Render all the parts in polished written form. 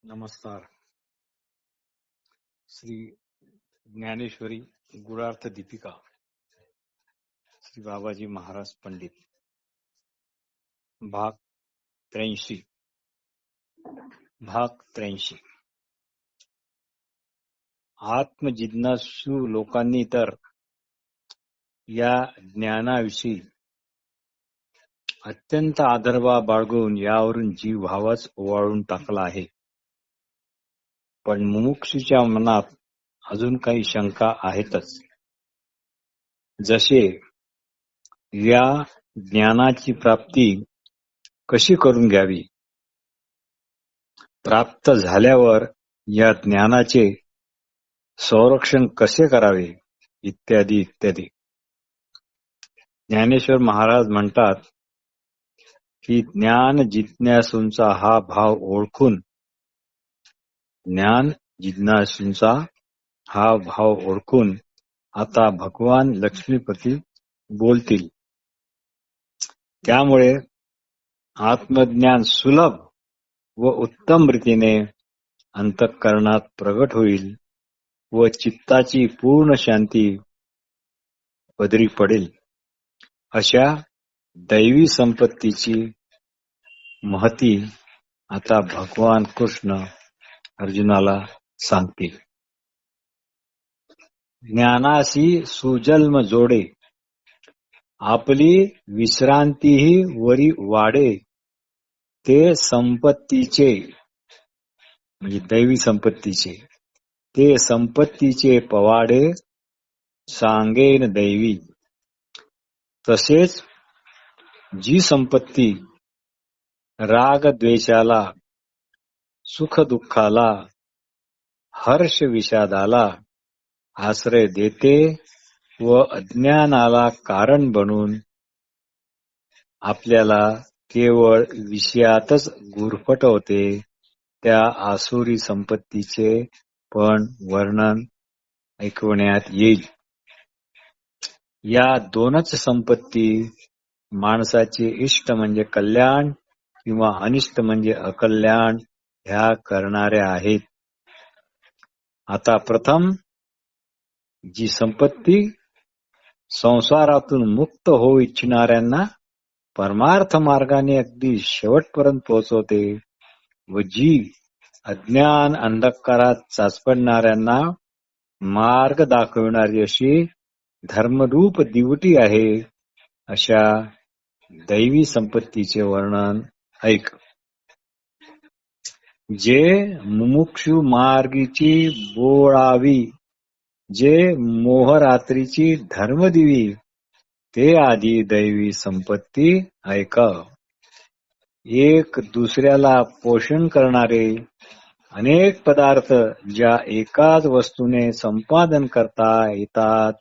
नमस्कार. श्री ज्ञानेश्वरी गुणार्थ दीपिका श्री बाबाजी महाराज पंडित भाग 83 आत्मजिज्ञासू लोकांनी तर या ज्ञानाविषयी अत्यंत आदरभाव बाळगून यावरून जीव भावच ओवाळून टाकला आहे. पण मुमुक्षूच्या मनात अजून काही शंका आहेतच. जसे या ज्ञानाची प्राप्ती कशी करून घ्यावी, प्राप्त झाल्यावर या ज्ञानाचे संरक्षण कसे करावे, इत्यादी इत्यादी. ज्ञानेश्वर महाराज म्हणतात की ज्ञान जिज्ञासूंचा हा भाव ओळखून आता भगवान लक्ष्मीपती बोलतील. त्यामुळे आत्मज्ञान सुलभ व उत्तम रीतीने अंतःकरणात प्रगट होईल व चित्ताची पूर्ण शांती पदरी पडेल. अशा दैवी संपत्तीची महती आता भगवान कृष्ण अर्जुनाला सांगतील. ज्ञानासी सुजन्म जोडे, आपली विश्रांतीही वरी वाढे. ते संपत्तीचे म्हणजे दैवी संपत्तीचे, ते संपत्तीचे पवाडे सांगेन दैवी. तसेच जी संपत्ती राग द्वेषाला, सुख दुःखाला, हर्ष विषादाला आश्रय देते व अज्ञानाला कारण बनून आपल्याला केवळ विषयातच गुरफटवते, त्या आसुरी संपत्तीचे पण वर्णन ऐकवण्यात येईल. या दोनच संपत्ती माणसाचे इष्ट म्हणजे कल्याण किंवा अनिष्ट म्हणजे अकल्याण ह्या करणाऱ्या आहेत. आता प्रथम जी संपत्ती संसारातून मुक्त होऊ इच्छिणाऱ्यांना परमार्थ मार्गाने अगदी शेवटपर्यंत पोहोचवते व जी अज्ञान अंधकारात चाचपडणाऱ्यांना मार्ग दाखविणारी अशी धर्मरूप दिवटी आहे, अशा दैवी संपत्तीचे वर्णन ऐक. जे मुमुक्षु मार्गीची बोळावी, जे मोहरात्रीची धर्मदिवी, ते आधी दैवी संपत्ती ऐक. एक दुसऱ्याला पोषण करणारे अनेक पदार्थ ज्या एकाच वस्तूने संपादन करता येतात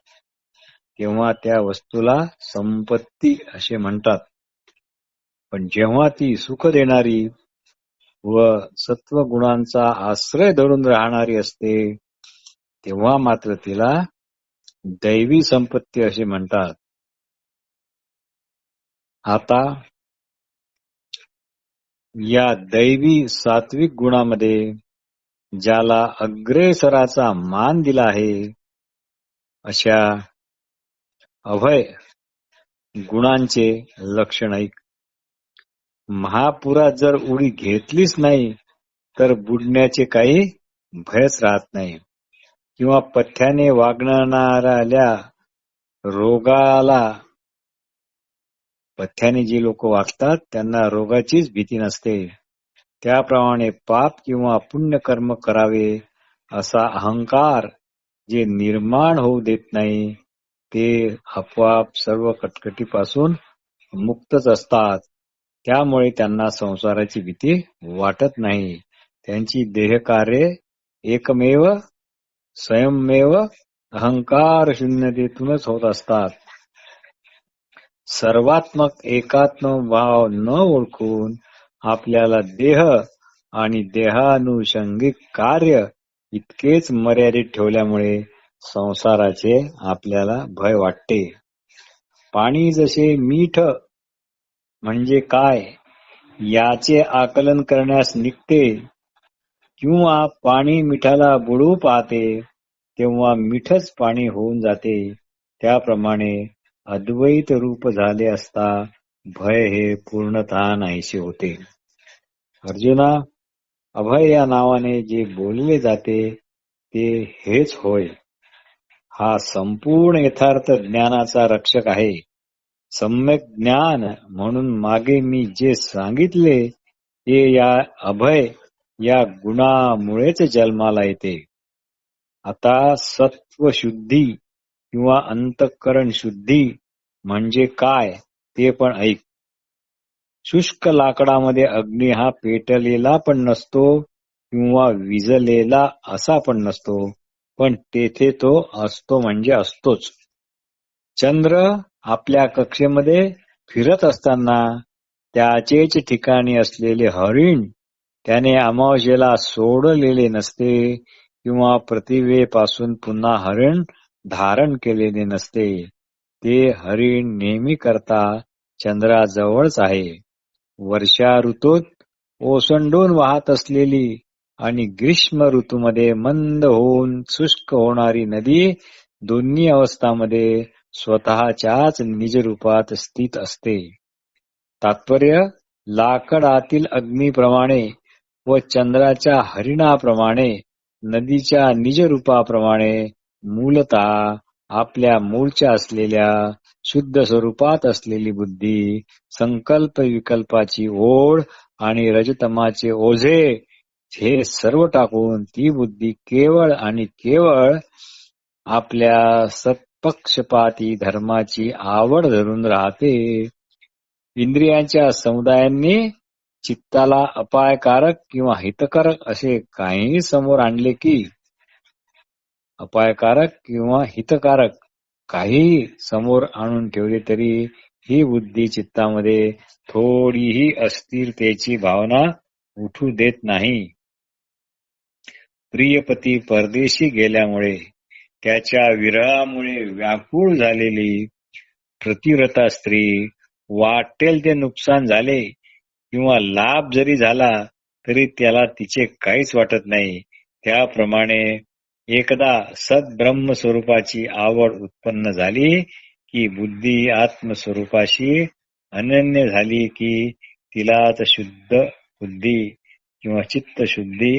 तेव्हा त्या वस्तूला संपत्ती असे म्हणतात. पण जेव्हा ती सुख देणारी व सत्वगुणांचा आश्रय धरून राहणारी असते तेव्हा मात्र तिला दैवी संपत्ती असे म्हणतात. आता या दैवी सात्विक गुणामध्ये ज्याला अग्रेसराचा मान दिला आहे अशा अभय गुणांचे लक्षण ऐक. महापुरात जर उडी घेतलीच नाही तर बुडण्याचे काही भयच राहत नाही, किंवा पथ्याने वागणाऱ्या रोगाला, पथ्याने जे लोक वागतात त्यांना रोगाचीच भीती नसते. त्याप्रमाणे पाप किंवा पुण्य कर्म करावे असा अहंकार जे निर्माण होऊ देत नाही ते आपोआप सर्व कटकटीपासून मुक्तच असतात. त्यामुळे त्यांना संसाराची भीती वाटत नाही. त्यांची देहकार्ये एकमेव स्वयंमेव अहंकार शून्यतेतूनच होत असतात. सर्वात्मक एकात्म भाव न ओळखून आपल्याला देह आणि देहानुषंगिक कार्य इतकेच मर्यादित ठेवल्यामुळे संसाराचे आपल्याला भय वाटते. पाणी जसे मीठ म्हणजे काय याचे आकलन करण्यास निघते किंवा पाणी मिठाला बुडवू पाहते तेव्हा मिठच पाणी होऊन जाते, त्याप्रमाणे अद्वैत रूप झाले असता भय हे पूर्णतः नाहीसे होते. अर्जुना, अभय या नावाने जे बोलले जाते ते हेच होय. हा संपूर्ण यथार्थ ज्ञानाचा रक्षक आहे. सम्यक ज्ञान म्हणून मागे मी जे सांगितले ते या अभय या गुणामुळेच जन्माला येते. आता सत्व शुद्धी किंवा अंतःकरण शुद्धी म्हणजे काय ते पण ऐक. शुष्क लाकडामध्ये अग्नी हा पेटलेला पण नसतो किंवा विझलेला असा पण नसतो, पण तेथे तो असतो म्हणजे असतोच. चंद्र आपल्या कक्षेमध्ये फिरत असताना त्याचेच ठिकाणी असलेले हरिण त्याने अमावास्येला सोडलेले नसते किंवा प्रतिवेपासून पुन्हा हरिण धारण केलेले नसते. ते हरिण नेहमी करता चंद्राजवळच आहे. वर्षा ऋतूत ओसंडून वाहत असलेली आणि ग्रीष्म ऋतूमध्ये मंद होऊन शुष्क होणारी नदी दोन्ही अवस्थांमध्ये स्वतःच्याच निजरूपात स्थित असते. तात्पर्य, लाकडातील अग्नीप्रमाणे व चंद्राच्या हरिणाप्रमाणे नदीच्या निजरूपाप्रमाणे मूलतः आपल्या मूळच्या असलेल्या शुद्ध स्वरूपात असलेली बुद्धी, संकल्प विकल्पाची ओढ आणि रजतमाचे ओझे हे सर्व टाकून ती बुद्धी केवळ आणि केवळ आपल्या सत्पक्षपाती धर्माची आवड धरून राहते. इंद्रियांच्या समुदायांनी चित्ताला अपायकारक किंवा हितकारक असे काहीही समोर आणले की अपायकारक किंवा हितकारक काहीही समोर आणून ठेवले तरी ही बुद्धी चित्तामध्ये थोडीही अस्थिरतेची भावना उठू देत नाही. प्रियपती परदेशी गेल्यामुळे त्याच्या विरहामुळे व्याकुळ झालेली प्रतिव्रता स्त्री वाटेल ते नुकसान झाले किंवा लाभ जरी झाला तरी त्याला तिचे काहीच वाटत नाही. त्याप्रमाणे एकदा सद्ब्रह्म स्वरूपाची आवड उत्पन्न झाली की बुद्धी आत्मस्वरूपाशी अनन्य झाली की तिलाच शुद्ध बुद्धी किंवा चित्तशुद्धी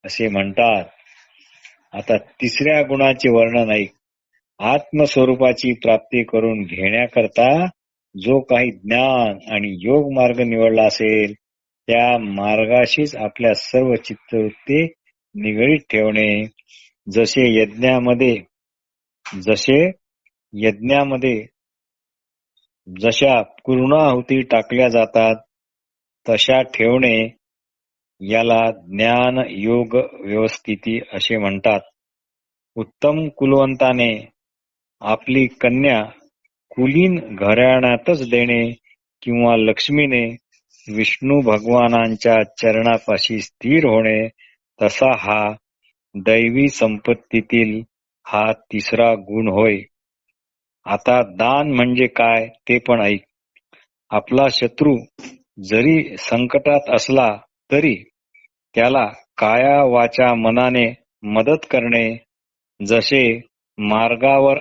असे म्हणतात. आता तिसऱ्या गुणाचे वर्णन ऐक. आत्मस्वरूपाची प्राप्ती करून घेण्याकरता जो काही ज्ञान आणि योग मार्ग निवडला असेल त्या मार्गाशीच आपल्या सर्व चित्तवृत्ती निगडीत ठेवणे. जसे यज्ञामध्ये जशा पूर्णाहुती टाकल्या जातात तशा ठेवणे याला ज्ञान योग व्यवस्थिती असे म्हणतात. उत्तम कुलवंताने आपली कन्या कुलीन घराण्यातच देणे किंवा लक्ष्मीने विष्णू भगवानांच्या चरणापाशी स्थिर होणे तसा हा दैवी संपत्तीतील हा तिसरा गुण होय. आता दान म्हणजे काय ते पण ऐक. आपला शत्रू जरी संकटात असला तरी त्याला काया वाचा मनाने मदत करणे, जसे मार्गावर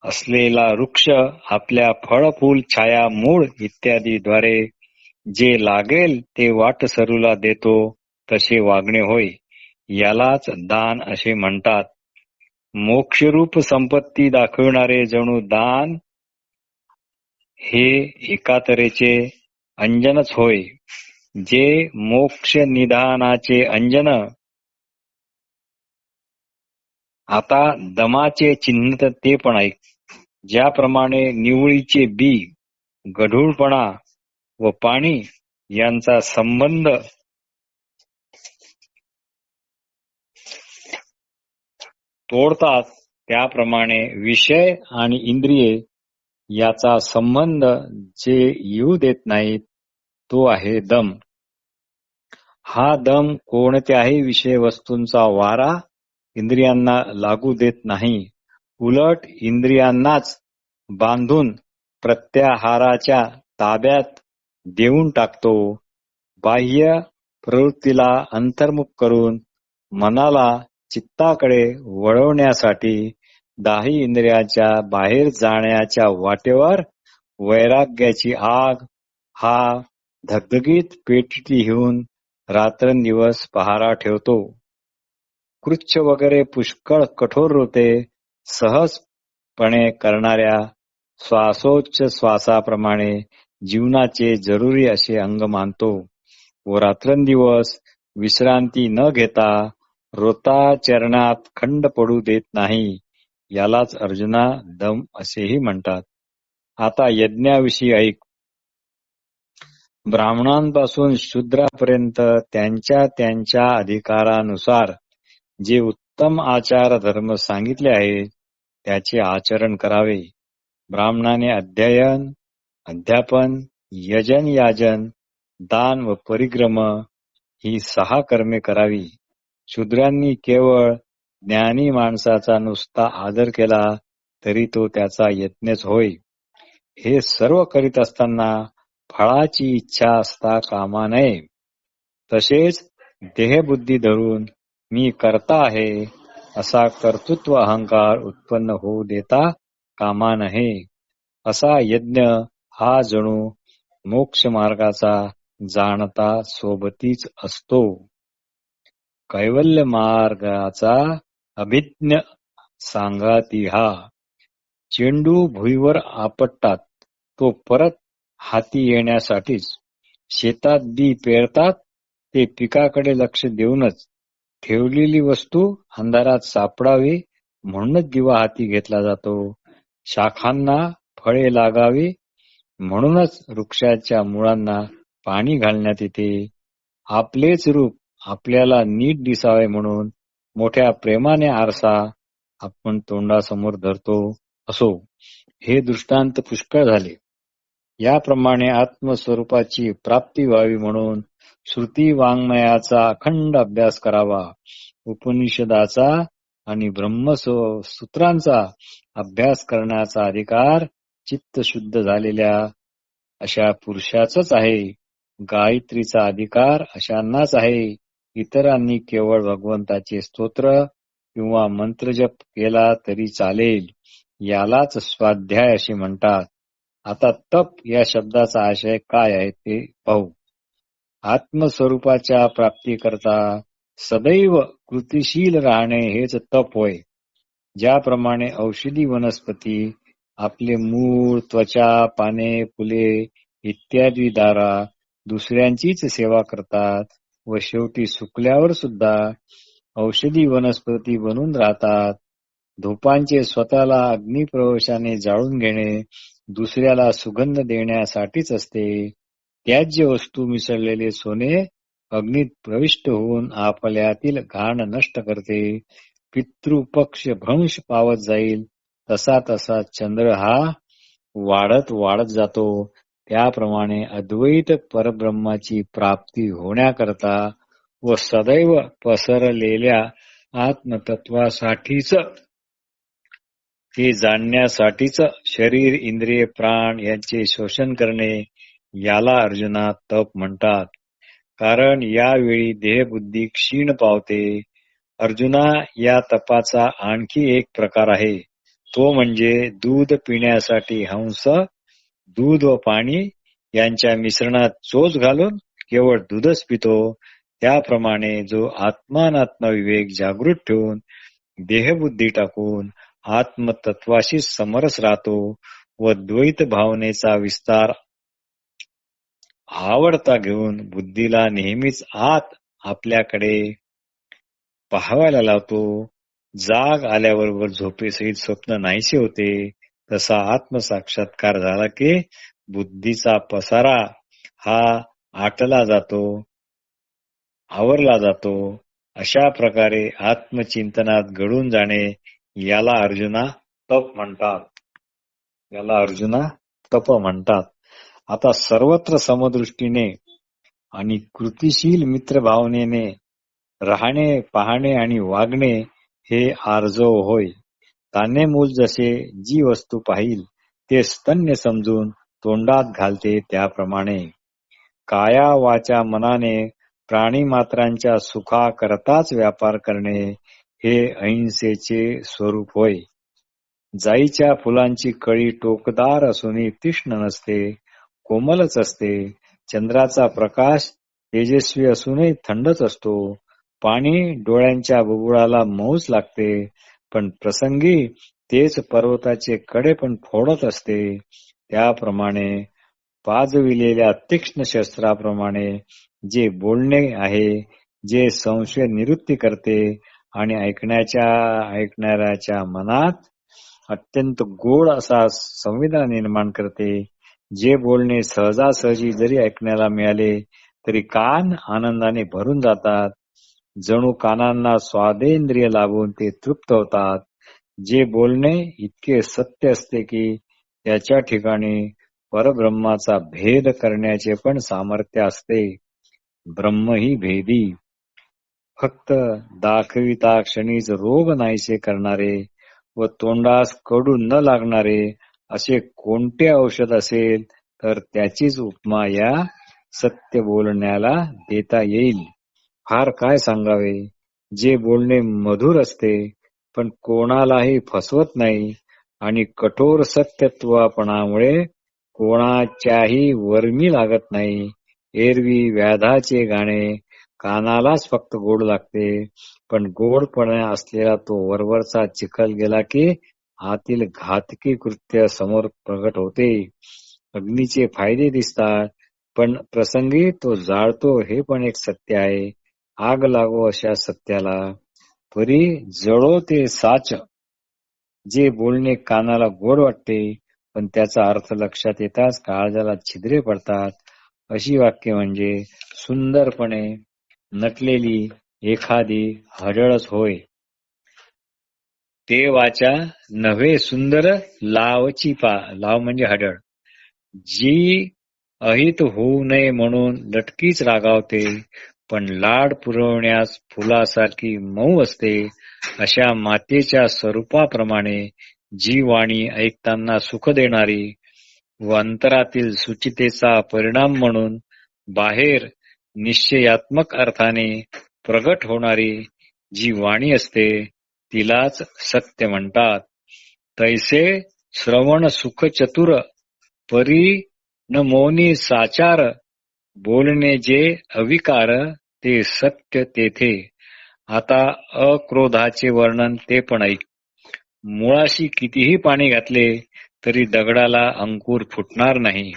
असलेला वृक्ष आपल्या फळ फूल छाया मूळ इत्यादीद्वारे जे लागेल ते वाटसरूला देतो तसे वागणे होय. यालाच दान असे म्हणतात. मोक्षरूप संपत्ती दाखविणारे जणू दान हे एकातरेचे अंजनच होय. जे मोक्ष निधानाचे अंजन. आता दमाचे चिन्ह ते पण ऐक. ज्याप्रमाणे निवळीचे बी, गढूळपणा व पाणी यांचा संबंध तोडतात, त्याप्रमाणे विषय आणि इंद्रिये याचा संबंध जे येऊ देत नाहीत तो आहे दम. हा दम कोणत्याही विषय वस्तूंचा वारा इंद्रियांना लागू देत नाही, उलट इंद्रियांनाच बांधून प्रत्याहाराच्या ताब्यात देऊन टाकतो. बाह्य प्रवृत्तीला अंतर्मुख करून मनाला चित्ताकडे वळवण्यासाठी दाही इंद्रियांच्या बाहेर जाण्याच्या वाटेवर वैराग्याची आग हा धगधगीत पेटीत घेऊन रात्रंदिवस पहारा ठेवतो. कृच्छ वगैरे पुष्कळ कठोर वृत्ते सहजपणे करणाऱ्या श्वासोच्छ्वासाप्रमाणे जीवनाचे जरुरी असे अंग मानतो व रात्रंदिवस विश्रांती न घेता रोताचरणात खंड पडू देत नाही. यालाच अर्जुना दम असेही म्हणतात. आता यज्ञाविषयी ऐक. ब्राह्मणांपासून शूद्रापर्यंत त्यांच्या त्यांच्या अधिकारानुसार जे उत्तम आचार धर्म सांगितले आहेत त्याचे आचरण करावे. ब्राह्मणाने अध्ययन, अध्यापन, यजन, याजन, दान व परिग्रम ही 6 कर्मे करावी. शूद्रांनी केवळ ज्ञानी माणसाचा नुसता आदर केला तरी तो त्याचा यज्ञच होय. हे सर्व करीत असताना फळाची इच्छा असता कामा नये. तसेच देहबुद्धी धरून मी करता आहे असा कर्तृत्व अहंकार उत्पन्न होऊ देता कामा नये. असा यज्ञ हा जणू मोक्ष मार्गाचा जाणता सोबतीच असतो. कैवल्य मार्गाचा अभिज्ञ सांगाती हा. चेंडू भुईवर आपटतात तो परत हाती येण्यासाठीच. शेतात बी पेरतात ते पिकाकडे लक्ष देऊनच. ठेवलेली वस्तू अंधारात सापडावी म्हणूनच दिवा हाती घेतला जातो. शाखांना फळे लागावी म्हणूनच वृक्षाच्या मुळांना पाणी घालण्यात येते. आपलेच रूप आपल्याला नीट दिसावे म्हणून मोठ्या प्रेमाने आरसा आपण तोंडासमोर धरतो. असो, हे दृष्टांत पुष्कळ झाले. याप्रमाणे आत्मस्वरूपाची प्राप्ती व्हावी म्हणून श्रुती वाङ्मयाचा अखंड अभ्यास करावा. उपनिषदाचा आणि ब्रह्मसूत्रांचा अभ्यास करण्याचा अधिकार चित्त शुद्ध झालेल्या अशा पुरुषाचाच आहे. गायत्रीचा अधिकार अशांनाच आहे. इतरांनी केवळ भगवंताचे स्तोत्र किंवा मंत्रजप केला तरी चालेल. यालाच स्वाध्याय असे म्हणतात. आता तप या शब्दाचा आशय काय आहे ते पाहू. आत्मस्वरूपाच्या प्राप्तीकरता सदैव कृतिशील राहणे हेच तप होय. ज्याप्रमाणे औषधी वनस्पती आपले मूळ, त्वचा, पाने, फुले इत्यादी द्वारा दुसऱ्यांचीच सेवा करतात व शेवटी सुकल्यावर सुद्धा औषधी वनस्पती बनून राहतात. धूपांचे स्वतःला अग्निप्रवेशाने जाळून घेणे दुसऱ्याला सुगंध देण्यासाठीच असते. त्याज्य वस्तू मिसळलेले सोने अग्नीत प्रविष्ट होऊन आपल्यातील घाण नष्ट करते. पितृपक्ष भ्रंश पावत जाईल तसा तसा चंद्र हा वाढत वाढत जातो. त्याप्रमाणे अद्वैत परब्रह्माची प्राप्ती होण्याकरता व सदैव पसरलेल्या आत्मतत्वासाठीच ते जाणण्यासाठीच शरीर, इंद्रिय, प्राण यांचे शोषण करणे याला अर्जुना तप म्हणतात. कारण यावेळी देहबुद्धी क्षीण पावते. अर्जुना, या तपाचा आणखी एक प्रकार आहे. तो म्हणजे दूध पिण्यासाठी हंस दूध व पाणी यांच्या मिश्रणात चोच घालून केवळ दूधच पितो. त्याप्रमाणे जो आत्मानात्म विवेक जागृत ठेवून देहबुद्धी टाकून आत्मतत्वाशी समरस राहतो व द्वैत भावनेचा विस्तार आवडता घेऊन बुद्धीला नेहमीच आत आपल्याकडे पाहावायला लावतो. जाग आल्याबरोबर झोपेसहित स्वप्न नाहीसे होते. तसा आत्मसाक्षात्कार झाला की बुद्धीचा पसारा हा आटला जातो, आवरला जातो. अशा प्रकारे आत्मचिंतनात घडून जाणे याला अर्जुना तप म्हणतात. आता सर्वत्र समदृष्टीने आणि कृतिशील मित्रभावनेने राहणे, पाहणे आणि वागणे हे आर्जव होय. ताने मूल जसे जी वस्तू पाहिल ते स्तन्य समजून तोंडात घालते त्याप्रमाणे काया वाचा मनाने प्राणी मात्रांच्या सुखाकरताच व्यापार करणे हे अहिंसेचे स्वरूप होय. जाईच्या फुलांची कळी टोकदार असूनही तीक्ष्ण नसते, कोमलच असते. चंद्राचा प्रकाश तेजस्वी असूनही थंडच असतो. पाणी डोळ्यांच्या बुबुळाला मऊच लागते, पण प्रसंगी तेच पर्वताचे कडे पण फोडत असते. त्याप्रमाणे पाजविलेल्या तीक्ष्ण शस्त्राप्रमाणे जे बोलणे आहे, जे संशय निवृत्ती करते आणि ऐकणाऱ्याच्या मनात अत्यंत गोड असा संवेदना निर्माण करते, जे बोलणे सहजासहजी जरी ऐकण्याला मिळाले तरी कान आनंदाने भरून जातात. जणू कानांना स्वादेंद्रिय लाभून ते तृप्त होतात. जे बोलणे इतके सत्य असते की त्याच्या ठिकाणी परब्रह्माचा भेद करण्याचे पण सामर्थ्य असते. ब्रह्म ही भेदी. फक्त दाखविता क्षणीच रोग नाहीसे करणारे व तोंडास कडू न लागणारे असे कोणते औषध असेल तर त्याचीच उपमा या सत्य बोलण्याला देता येईल. फार काय सांगावे. जे बोलणे मधुर असते पण कोणालाही फसवत नाही आणि कठोर सत्यत्वापणामुळे कोणाच्याही वर्मी लागत नाही. एरवी व्याधाचे गाणे कानालाच फक्त गोड लागते, पण गोडपणा असलेला तो वरवरचा चिखल गेला की आतील घातकी कृत्य समोर प्रगट होते. अग्नीचे फायदे दिसतात, पण प्रसंगी तो जाळतो हे पण एक सत्य आहे. आग लागो अशा सत्याला. परी जळो ते साच. जे बोलणे कानाला गोड वाटते, पण त्याचा अर्थ लक्षात येताच काळजाला छिद्रे पडतात, अशी वाक्य म्हणजे सुंदरपणे नटलेली एखादी हडळच होय. ते वाचा नव्हे सुंदर लावची लाव म्हणजे हडळ. जी अहित होऊ नये म्हणून लटकीच रागावते, पण लाड पुरवण्यास फुलासारखी मऊ असते. अशा मातेच्या स्वरूपाप्रमाणे जी वाणी ऐकताना सुख देणारी व अंतरातील सुचितेचा परिणाम म्हणून बाहेर निश्चयात्मक अर्थाने प्रगट होणारी जी वाणी असते तिलाच सत्य म्हणतात. तैसे श्रवण सुख चतुर परी न मौनी साचार. बोलणे जे अविकार ते सत्य तेथे. आता अक्रोधाचे वर्णन ते पण ऐक. मुळाशी कितीही पाणी घातले तरी दगडाला अंकुर फुटणार नाही.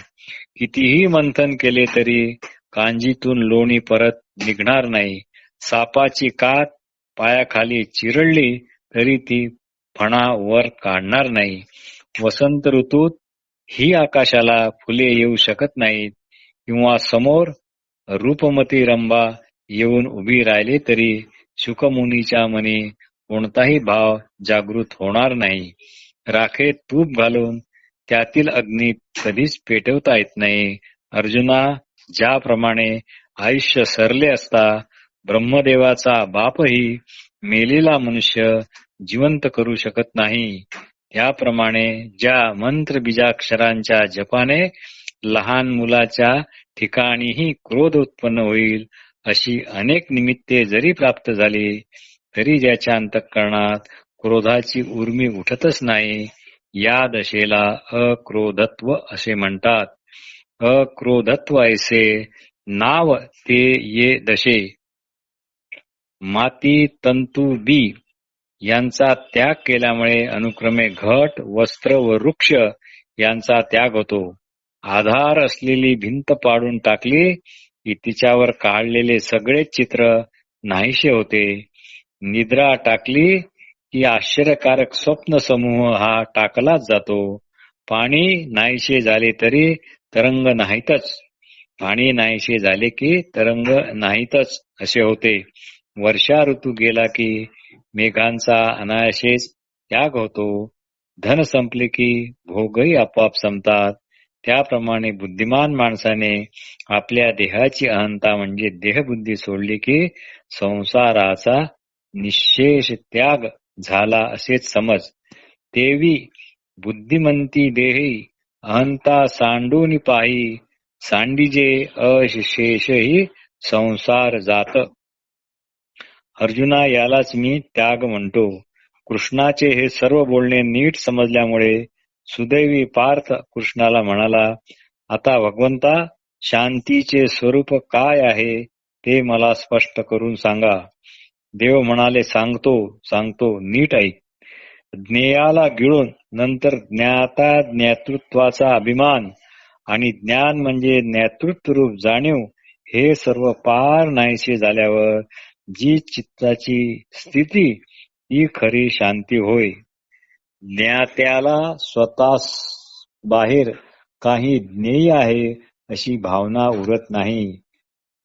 कितीही मंथन केले तरी कांजीतून लोणी परत निघणार नाही. सापाची कात पायाखाली चिरडली तरी ती फणा वर काढणार नाही. वसंत ऋतूत ही आकाशाला फुले येऊ शकत नाहीत, किंवा समोर रूपमती रंभा येऊन उभी राहिली तरी शुकमुनीच्या मनी कोणताही भाव जागृत होणार नाही. राखेत तूप घालून त्यातील अग्नी कधीच पेटवता येत नाही. अर्जुना, ज्याप्रमाणे आयुष्य सरले असता ब्रह्मदेवाचा बापही मेलेला मनुष्य जिवंत करू शकत नाही, त्याप्रमाणे ज्या मंत्रबीजाक्षरांच्या जपाने लहान मुलाच्या ठिकाणीही क्रोध उत्पन्न होईल, अशी अनेक निमित्ते जरी प्राप्त झाली तरी ज्याच्या अंतःकरणात क्रोधाची उर्मी उठतच नाही, या दशेला अक्रोधत्व असे म्हणतात. अक्रोधत्व ऐसे नाव ते ये दशे. माती, तंतू, बी यांचा त्याग केल्यामुळे अनुक्रमे घट, वस्त्र व वृक्ष यांचा त्याग होतो. आधार असलेली भिंत पाडून टाकली की तिच्यावर काढलेले सगळे चित्र नाहीसे होते. निद्रा टाकली की आश्चर्यकारक स्वप्न समूह हा टाकलाच जातो. पाणी नाहीसे झाले तरी तरंग नाहीतच. पाणी नाहीसे झाले की तरंग नाहीतच असे होते. वर्षा ऋतू गेला की मेघांचा अनायासेच त्याग होतो. धन संपले की भोगही आपोआप संपतात. त्याप्रमाणे बुद्धिमान माणसाने आपल्या देहाची अहंता म्हणजे देहबुद्धी सोडली की संसाराचा निःशेष त्याग झाला असेच समज. तेवी बुद्धिमंती देही अहंता सांडून पाही. सांडिजे अशेषही संसार जात. अर्जुना, यालाच मी त्याग म्हणतो. कृष्णाचे हे सर्व बोलणे नीट समजल्यामुळे सुदैवी पार्थ कृष्णाला म्हणाला, आता भगवंता, शांतीचे स्वरूप काय आहे ते मला स्पष्ट करून सांगा. देव म्हणाले, सांगतो सांगतो, नीट ऐक. ज्ञेयाला गिळून नंतर ज्ञाता ज्ञातृत्वाचा अभिमान आणि ज्ञान म्हणजे ज्ञातृत्वरूप जाणीव हे सर्व पार नाहीसे झाल्यावर जी चित्ताची स्थिती ती खरी शांती होय. ज्ञात्याला स्वतःस बाहेर काही ज्ञेय आहे अशी भावना उरत नाही,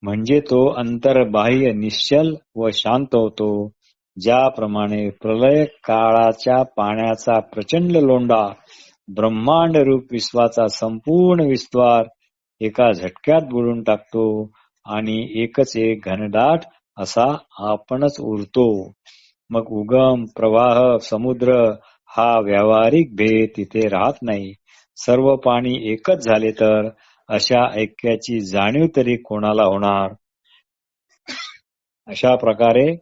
म्हणजे तो अंतर्बाह्य निश्चल व शांत होतो. ज्याप्रमाणे प्रलय काळाच्या पाण्याचा प्रचंड लोंढा ब्रह्मांड रूप विश्वाचा संपूर्ण विस्तार एका झटक्यात बुडून टाकतो आणि एकच एक घनदाट असा आपणच उरतो. मग उगम, प्रवाह, समुद्र हा व्यावहारिक भेद तिथे राहत नाही. सर्व पाणी एकच झाले तर अशा ऐक्याची जाणीव तरी कोणाला होणार? अशा प्रकारे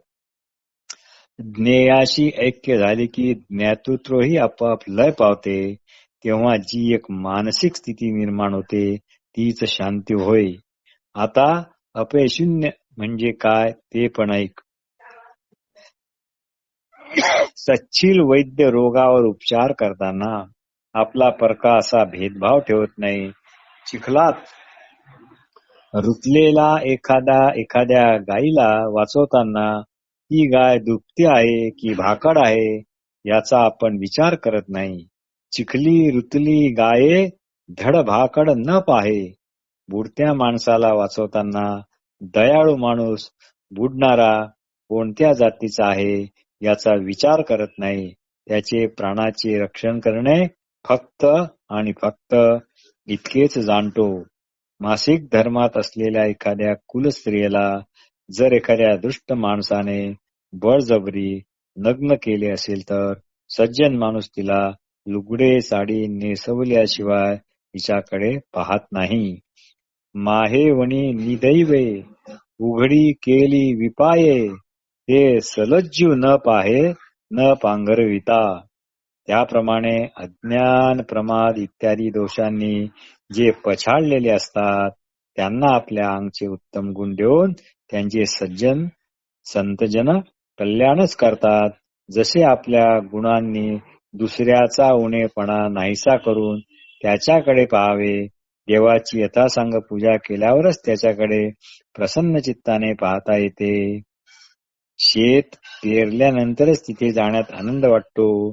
ज्ञेयाशी ऐक्य झाले की ज्ञातृत्वही आपोआप लय पावते. तेव्हा जी एक मानसिक स्थिती निर्माण होते तीच शांती होय. आता अपयशून्य म्हणजे काय ते पण ऐक. सच्चील वैद्य रोगावर उपचार करताना आपला परका असा भेदभाव ठेवत नाही. चिखलात रुतलेला एखाद्या गायीला वाचवताना ती गाय दुभती आहे की भाकड आहे याचा आपण विचार करत नाही. चिखली रुतली गाये धड भाकड न पाहे. बुडत्या माणसाला वाचवताना दयाळू माणूस बुडणारा कोणत्या जातीचा आहे याचा विचार करत नाही. त्याचे प्राणाचे रक्षण करणे फक्त आणि फक्त इतकेच जाणतो. मासिक धर्मात असलेल्या एखाद्या कुलस्त्रियेला जर एखाद्या दुष्ट माणसाने बळजबरी नग्न केले असेल तर सज्जन माणूस तिला लुगडे साडी नेसवल्याशिवाय तिच्याकडे पाहत नाही. माहेवणी निदैवे उघडी केली विपाये, ते सलज्जू न पाहे न पांघरविता. त्याप्रमाणे अज्ञान, प्रमाद इत्यादी दोषांनी जे पछाडलेले असतात त्यांना आपल्या अंगचे उत्तम गुण देऊन त्यांचे सज्जन संतजन कल्याणच करतात. जसे आपल्या गुणांनी दुसऱ्याचा उणेपणा नाहीसा करून त्याच्याकडे पाहावे. देवाची यथासांग पूजा केल्यावरच त्याच्याकडे प्रसन्न चित्ताने पाहता येते. शेत पेरल्यानंतरच तिथे जाण्यात आनंद वाटतो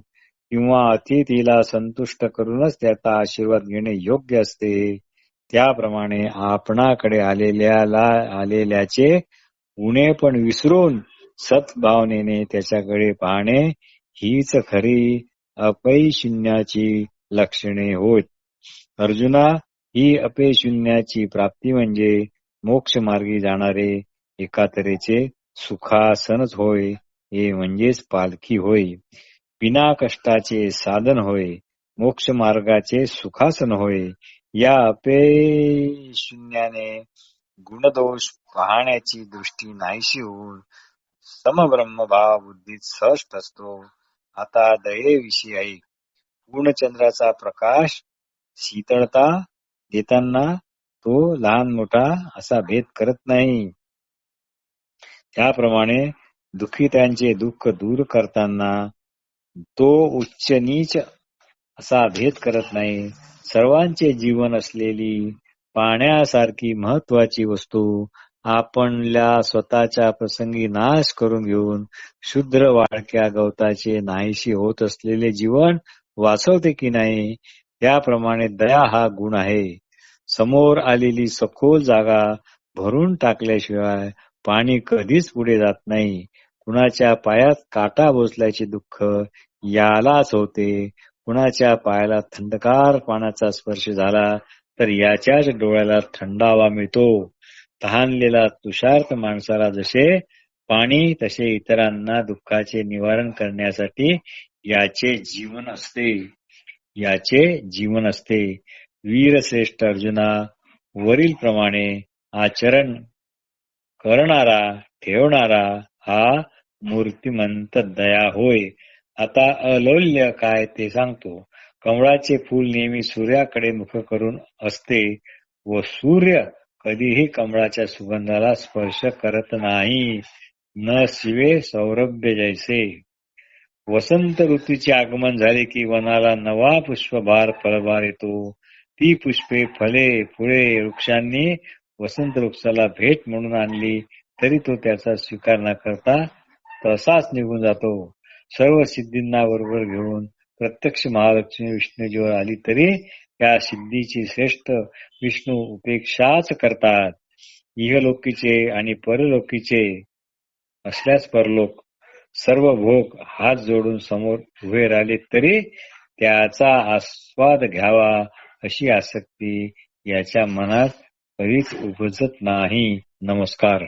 किंवा अतिथीला संतुष्ट करूनच त्याचा आशीर्वाद घेणे योग्य असते. त्याप्रमाणे आपणाकडे आलेल्याचे उणे पण विसरून सद्भावनेने त्याच्याकडे पाहणे हीच खरी अपैशून्याची लक्षणे होत. अर्जुना, ही अपैशून्याची प्राप्ती म्हणजे मोक्ष मार्गी जाणारे एका तऱ्हेचे सुखासनच होय. हे म्हणजेच पालखी होय. बिना कष्टाचे साधन होय. मोक्ष मार्गाचे सुखासन होय. या अपैशून्याने गुणदोष पाहण्याची दृष्टी नाहीशी होऊन समब्रह्मभाव बुद्धीत सहज असतो. आता दयेविषयी ऐक. पूर्णचंद्राचा प्रकाश शीतळता देताना तो लहान मोठा असा भेद करत नाही. त्याप्रमाणे दुःखितांचे दुःख दूर करताना तो उच्च नीच असा भेद करत नाही. सर्वांचे जीवन असलेली पाण्यासारखी महत्वाची वस्तू आपल्या स्वतःच्या प्रसंगी नाश करून घेऊन शुद्र वाळक्या गवताचे नाहीशी होत असलेले जीवन वाचवते की नाही, त्याप्रमाणे दया हा गुण आहे. समोर आलेली सखोल जागा भरून टाकल्याशिवाय पाणी कधीच पुढे जात नाही. कुणाच्या पायात काटा बोचल्याचे दुःख यालाच होते. कुणाच्या पायाला थंडगार पाण्याचा स्पर्श झाला तर याच्याच डोळ्याला थंडावा मिळतो. तहानलेला तुषार्त माणसाला जसे पाणी तसे इतरांना दुःखाचे निवारण करण्यासाठी याचे जीवन असते. वीरश्रेष्ठ अर्जुना, वरील प्रमाणे आचरण करणारा ठेवणारा हा मूर्तिमंत दया होय. आता अलौल्य काय ते सांगतो. कमळाचे फूल नेहमी सूर्याकडे मुख करून असते व सूर्य कधीही कमळाच्या सुगंधाला स्पर्श करत नाही. न शिवे सौरभ्य जैसे. वसंत ऋतूचे आगमन झाले की वनाला नवा पुष्पभार फळभार येतो. ती पुष्पे फळे फुले वृक्षांनी वसंत वृक्षाला भेट म्हणून आणली तरी तो त्याचा स्वीकार न करता तसाच निघून जातो. सर्व सिद्धींना बरोबर घेऊन प्रत्यक्ष महालक्ष्मी विष्णूजीवर आली तरी त्या सिद्धीची श्रेष्ठ विष्णू उपेक्षाच करतात. इहलोकीचे आणि परलोकीचे असल्यास परलोक सर्व भोग हात जोडून समोर उभे राहिले तरी त्याचा आस्वाद घ्यावा अशी आसक्ती याच्या मनात कधीच उपजत नाही. नमस्कार.